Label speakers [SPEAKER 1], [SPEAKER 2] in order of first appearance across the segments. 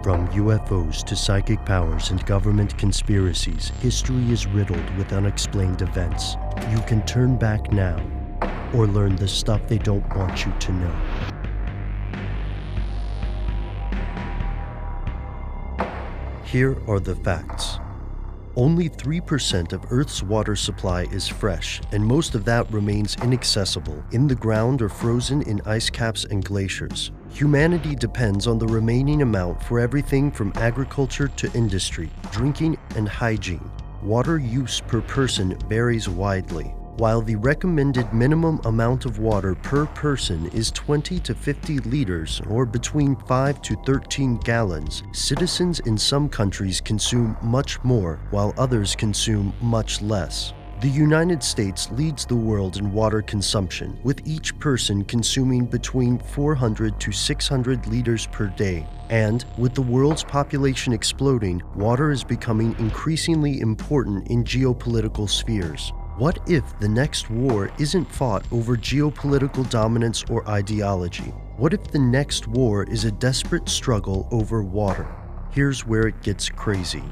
[SPEAKER 1] From UFOs to psychic powers and government conspiracies, history is riddled with unexplained events. You can turn back now, or learn the stuff they don't want you to know. Here are the facts. Only 3% of Earth's water supply is fresh, and most of that remains inaccessible, in the ground or frozen in ice caps and glaciers. Humanity depends on the remaining amount for everything from agriculture to industry, drinking, and hygiene. Water use per person varies widely. While the recommended minimum amount of water per person is 20 to 50 liters, or between 5 to 13 gallons, citizens in some countries consume much more, while others consume much less. The United States leads the world in water consumption, with each person consuming between 400 to 600 liters per day. And, with the world's population exploding, water is becoming increasingly important in geopolitical spheres. What if the next war isn't fought over geopolitical dominance or ideology? What if the next war is a desperate struggle over water? Here's where it gets crazy.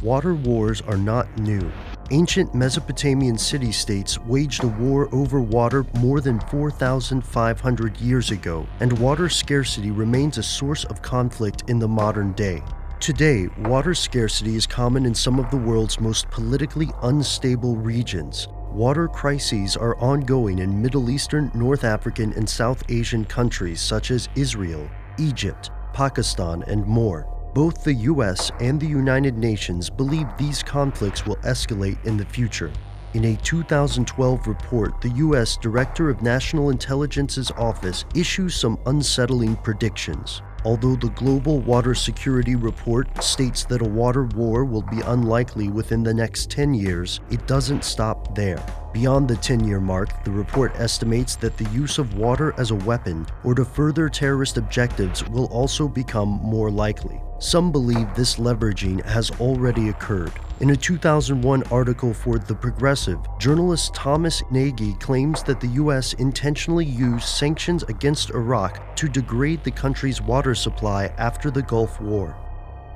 [SPEAKER 1] Water wars are not new. Ancient Mesopotamian city-states waged a war over water more than 4,500 years ago, and water scarcity remains a source of conflict in the modern day. Today, water scarcity is common in some of the world's most politically unstable regions. Water crises are ongoing in Middle Eastern, North African, and South Asian countries such as Israel, Egypt, Pakistan, and more. Both the US and the United Nations believe these conflicts will escalate in the future. In a 2012 report, the US Director of National Intelligence's office issues some unsettling predictions. Although the Global Water Security Report states that a water war will be unlikely within the next 10 years, it doesn't stop there. Beyond the 10-year mark, the report estimates that the use of water as a weapon or to further terrorist objectives will also become more likely. Some believe this leveraging has already occurred. In a 2001 article for The Progressive, journalist Thomas Nagy claims that the US intentionally used sanctions against Iraq to degrade the country's water supply after the Gulf War.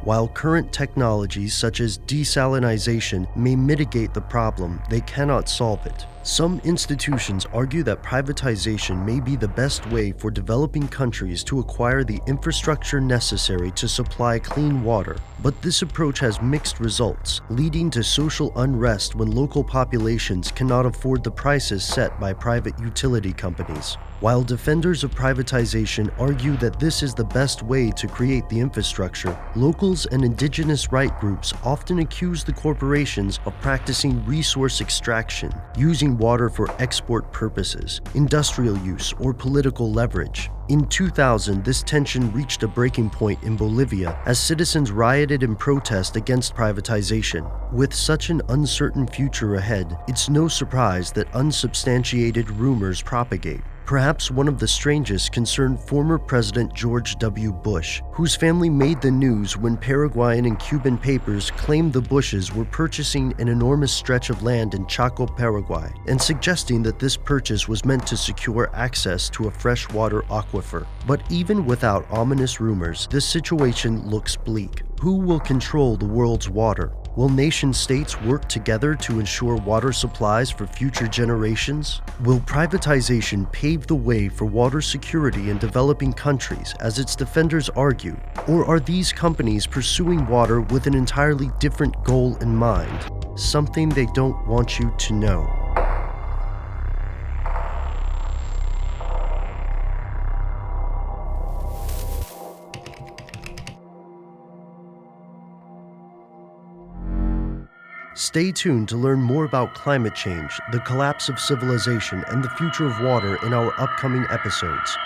[SPEAKER 1] While current technologies such as desalination may mitigate the problem, they cannot solve it. Some institutions argue that privatization may be the best way for developing countries to acquire the infrastructure necessary to supply clean water, but this approach has mixed results, leading to social unrest when local populations cannot afford the prices set by private utility companies. While defenders of privatization argue that this is the best way to create the infrastructure, locals and indigenous rights groups often accuse the corporations of practicing resource extraction, using water for export purposes, industrial use, or political leverage. In 2000, this tension reached a breaking point in Bolivia as citizens rioted in protest against privatization. With such an uncertain future ahead, it's no surprise that unsubstantiated rumors propagate. Perhaps one of the strangest concerned former President George W. Bush, whose family made the news when Paraguayan and Cuban papers claimed the Bushes were purchasing an enormous stretch of land in Chaco, Paraguay, and suggesting that this purchase was meant to secure access to a freshwater aquifer. But even without ominous rumors, this situation looks bleak. Who will control the world's water? Will nation-states work together to ensure water supplies for future generations? Will privatization pave the way for water security in developing countries, as its defenders argue? Or are these companies pursuing water with an entirely different goal in mind? Something they don't want you to know. Stay tuned to learn more about climate change, the collapse of civilization, and the future of water in our upcoming episodes.